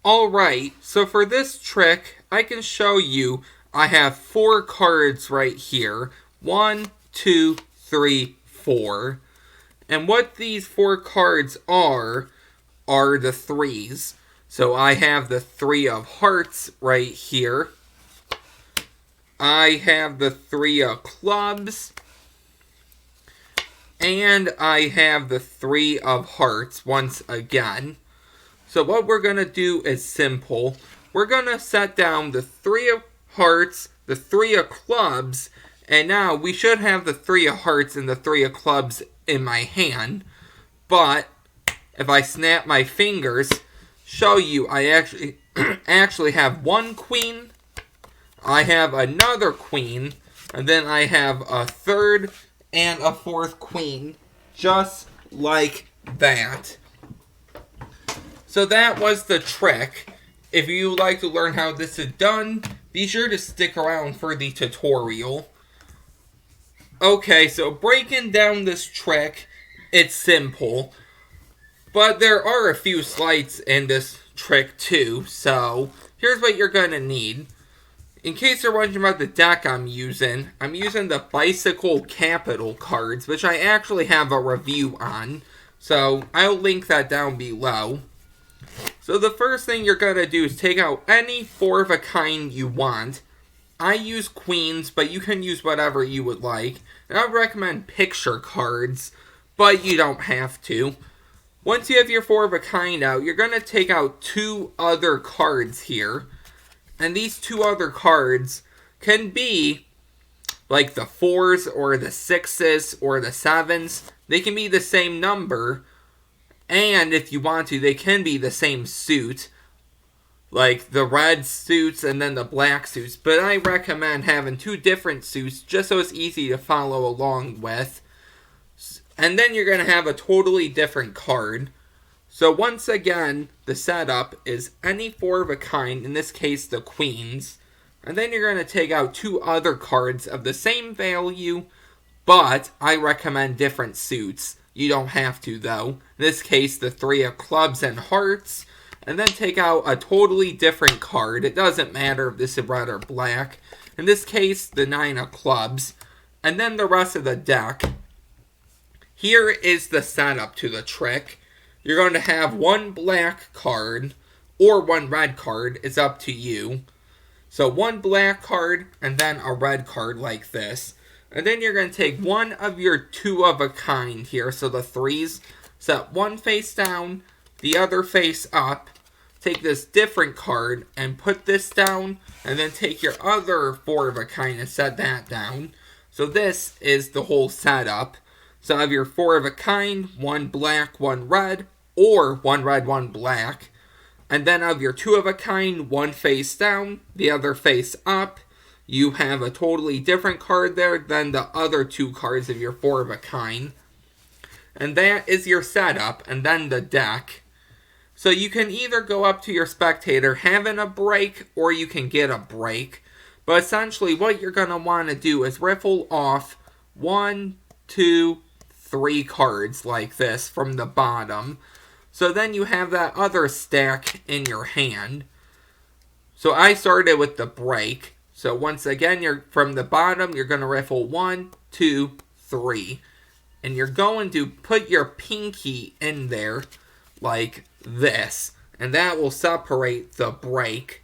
Alright, so for this trick, I can show you I have 4 cards right here. 1, 2, 3, 4. And what these 4 cards are the threes. So I have the 3 of hearts right here. I have the 3 of clubs. And I have the 3 of hearts once again. So what we're going to do is simple. We're going to set down the 3 of hearts, the 3 of clubs, and now we should have the 3 of hearts and the 3 of clubs in my hand. But if I snap my fingers, show you I actually have 1 queen, I have another queen, and then I have a 3rd and a 4th queen, just like that. So that was the trick. If you would like to learn how this is done, be sure to stick around for the tutorial. Okay, so breaking down this trick, it's simple. But there are a few sleights in this trick too, so here's what you're going to need. In case you're wondering about the deck I'm using the Bicycle Capital cards, which I actually have a review on. So I'll link that down below. So the first thing you're going to do is take out any 4 of a kind you want. I use queens, but you can use whatever you would like. And I would recommend picture cards, but you don't have to. Once you have your 4 of a kind out, you're going to take out 2 other cards here. And these 2 other cards can be like the 4s or the 6s or the 7s. They can be the same number. And if you want to, they can be the same suit. Like the red suits and then the black suits. But I recommend having 2 different suits just so it's easy to follow along with. And then you're going to have a totally different card. So once again, the setup is any 4 of a kind, in this case the queens. And then you're going to take out 2 other cards of the same value, but I recommend different suits. You don't have to though. In this case, the 3 of clubs and hearts. And then take out a totally different card. It doesn't matter if this is red or black. In this case, the 9 of clubs. And then the rest of the deck. Here is the setup to the trick. You're going to have 1 black card or 1 red card. It's up to you. So 1 black card and then a red card like this. And then you're going to take 1 of your 2 of a kind here. So the 3s. Set 1 face down, the other face up. Take this different card and put this down. And then take your other 4 of a kind and set that down. So this is the whole setup. So have your 4 of a kind, 1 black, 1 red, or 1 red, 1 black. And then of your 2 of a kind, 1 face down, the other face up. You have a totally different card there than the other 2 cards of your 4 of a kind. And that is your setup, and then the deck. So you can either go up to your spectator having a break, or you can get a break. But essentially what you're going to want to do is riffle off 1, 2, 3 cards like this from the bottom. So then you have that other stack in your hand. So I started with the break. So once again, you're from the bottom, you're going to riffle 1, 2, 3. And you're going to put your pinky in there like this. And that will separate the break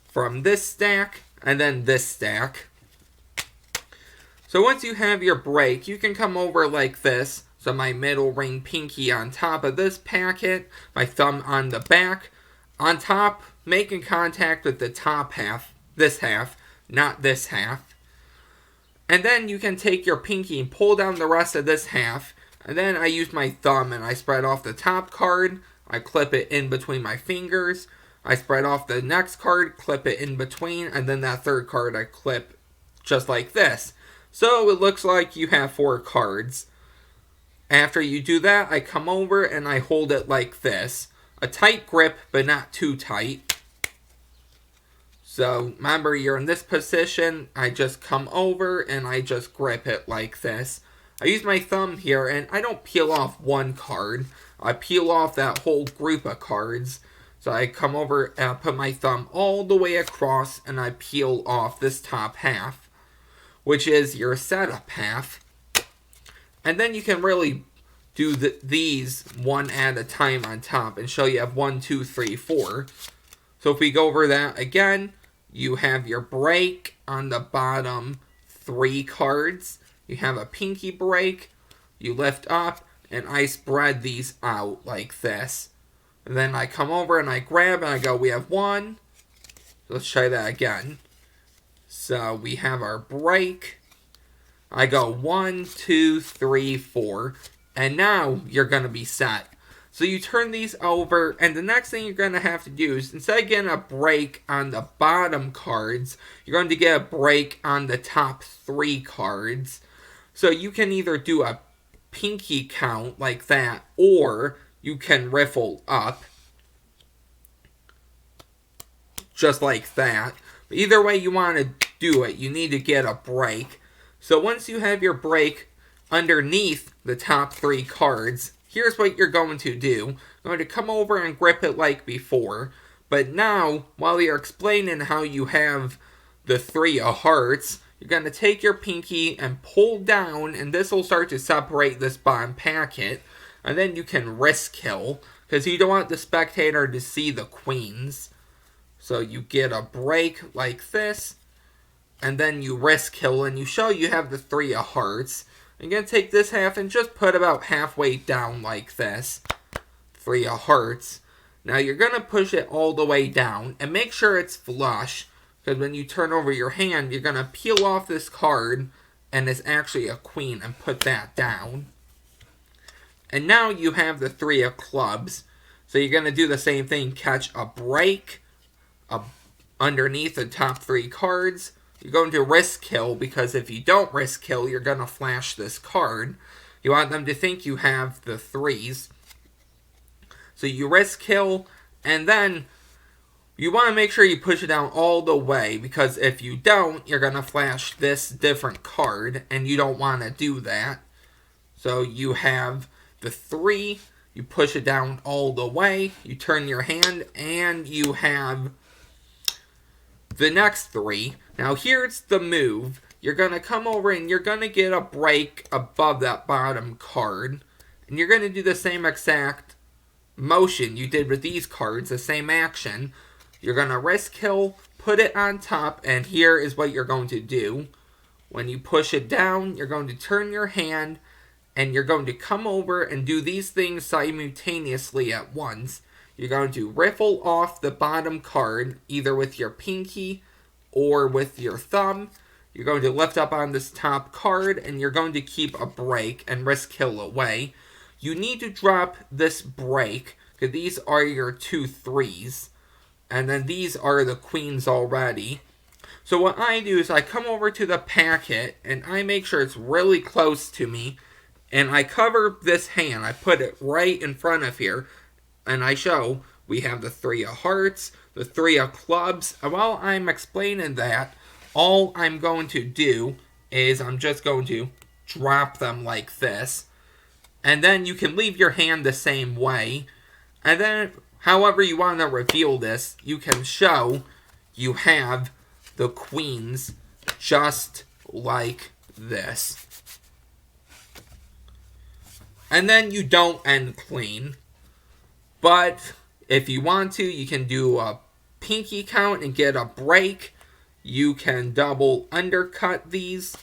from this stack and then this stack. So once you have your break, you can come over like this. So my middle ring pinky on top of this packet, my thumb on the back. On top, making contact with the top half, this half, not this half. And then you can take your pinky and pull down the rest of this half. And then I use my thumb and I spread off the top card. I clip it in between my fingers. I spread off the next card, clip it in between. And then that third card I clip just like this. So it looks like you have 4 cards. After you do that, I come over and I hold it like this. A tight grip, but not too tight. So remember, you're in this position. I just come over and I just grip it like this. I use my thumb here and I don't peel off 1 card. I peel off that whole group of cards. So I come over and I put my thumb all the way across and I peel off this top half, which is your setup half. And then you can really do these one at a time on top and show you have 1, 2, 3, 4. So if we go over that again, you have your break on the bottom 3 cards. You have a pinky break. You lift up and I spread these out like this. And then I come over and I grab and I go, we have 1. Let's try that again. So we have our break. I go 1, 2, 3, 4. And now you're going to be set. So you turn these over, and the next thing you're going to have to do is, instead of getting a break on the bottom cards, you're going to get a break on the top 3 cards. So you can either do a pinky count like that, or you can riffle up, just like that. But either way you want to do it, you need to get a break. So once you have your break underneath the top 3 cards, here's what you're going to do. You're going to come over and grip it like before. But now, while you're explaining how you have the 3 of hearts, you're going to take your pinky and pull down, and this will start to separate this bottom packet. And then you can wrist kill, because you don't want the spectator to see the queens. So you get a break like this, and then you wrist kill, and you show you have the 3 of hearts. I'm going to take this half and just put about halfway down like this. 3 of hearts. Now you're going to push it all the way down and make sure it's flush. Because when you turn over your hand, you're going to peel off this card and it's actually a queen and put that down. And now you have the 3 of clubs. So you're going to do the same thing. Catch a break underneath the top 3 cards. You're going to wrist kill, because if you don't wrist kill, you're going to flash this card. You want them to think you have the 3s. So you wrist kill, and then you want to make sure you push it down all the way, because if you don't, you're going to flash this different card, and you don't want to do that. So you have the 3, you push it down all the way, you turn your hand, and you have the next 3. Now here's the move. You're going to come over and you're going to get a break above that bottom card. And you're going to do the same exact motion you did with these cards, the same action. You're going to wrist kill, put it on top, and here is what you're going to do. When you push it down, you're going to turn your hand, and you're going to come over and do these things simultaneously at once. You're going to riffle off the bottom card, either with your pinky or with your thumb. You're going to lift up on this top card, and you're going to keep a break and wrist kill away. You need to drop this break, because these are your 2 3s. And then these are the queens already. So what I do is I come over to the packet, and I make sure it's really close to me. And I cover this hand. I put it right in front of here. And I show we have the 3 of hearts, the 3 of clubs. And while I'm explaining that, all I'm going to do is I'm just going to drop them like this. And then you can leave your hand the same way. And then, however you want to reveal this, you can show you have the queens just like this. And then you don't end clean. But if you want to, you can do a pinky count and get a break. You can double undercut these.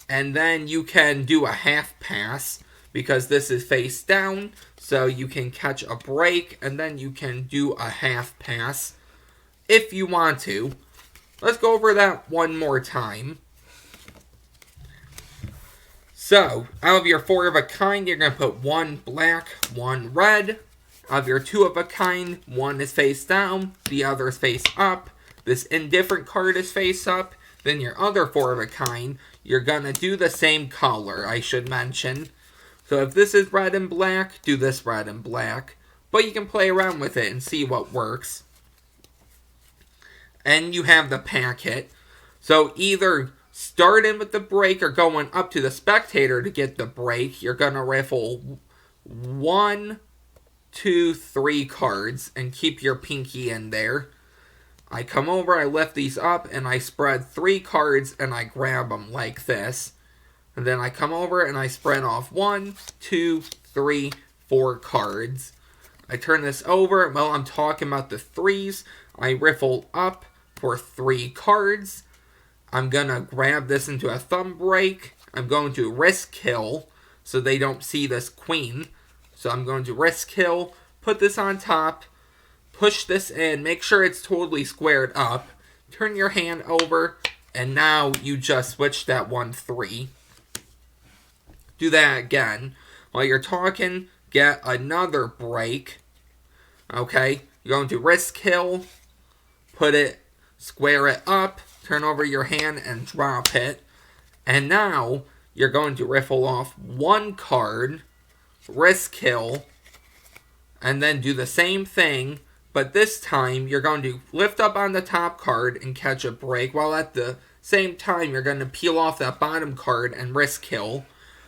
And then you can do a half pass, because this is face down. So you can catch a break, and then you can do a half pass if you want to. Let's go over that one more time. So, out of your 4 of a kind, you're going to put 1 black, 1 red. Out of your 2 of a kind, 1 is face down, the other is face up. This indifferent card is face up. Then your other 4 of a kind, you're going to do the same color, I should mention. So if this is red and black, do this red and black. But you can play around with it and see what works. And you have the packet. So either starting with the break or going up to the spectator to get the break, you're going to riffle 1, 2, 3 cards and keep your pinky in there. I come over, I lift these up, and I spread 3 cards and I grab them like this. And then I come over and I spread off 1, 2, 3, 4 cards. I turn this over. While I'm talking about the 3s, I riffle up for 3 cards. I'm going to grab this into a thumb break. I'm going to risk kill so they don't see this queen. So I'm going to risk kill, put this on top, push this in, make sure it's totally squared up, turn your hand over, and now you just switch that 1-3. Do that again. While you're talking, get another break. Okay, you're going to risk kill, put it, square it up, turn over your hand and drop it. And now you're going to riffle off 1 card, risk kill, and then do the same thing, but this time you're going to lift up on the top card and catch a break, while at the same time you're going to peel off that bottom card and risk kill.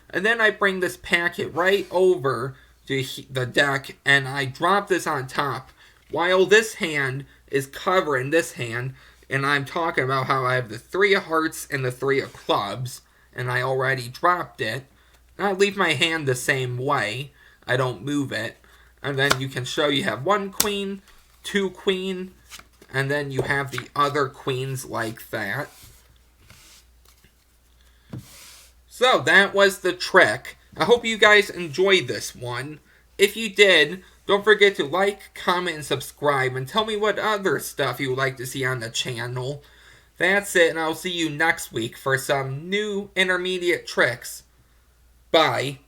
And then I bring this packet right over to the deck and I drop this on top, while this hand is covering this hand, and I'm talking about how I have the 3 of hearts and the 3 of clubs, and I already dropped it. I leave my hand the same way. I don't move it. And then you can show you have 1 queen, 2 queen, and then you have the other queens like that. So that was the trick. I hope you guys enjoyed this one. If you did, don't forget to like, comment, and subscribe, and tell me what other stuff you would like to see on the channel. That's it, and I'll see you next week for some new intermediate tricks. Bye.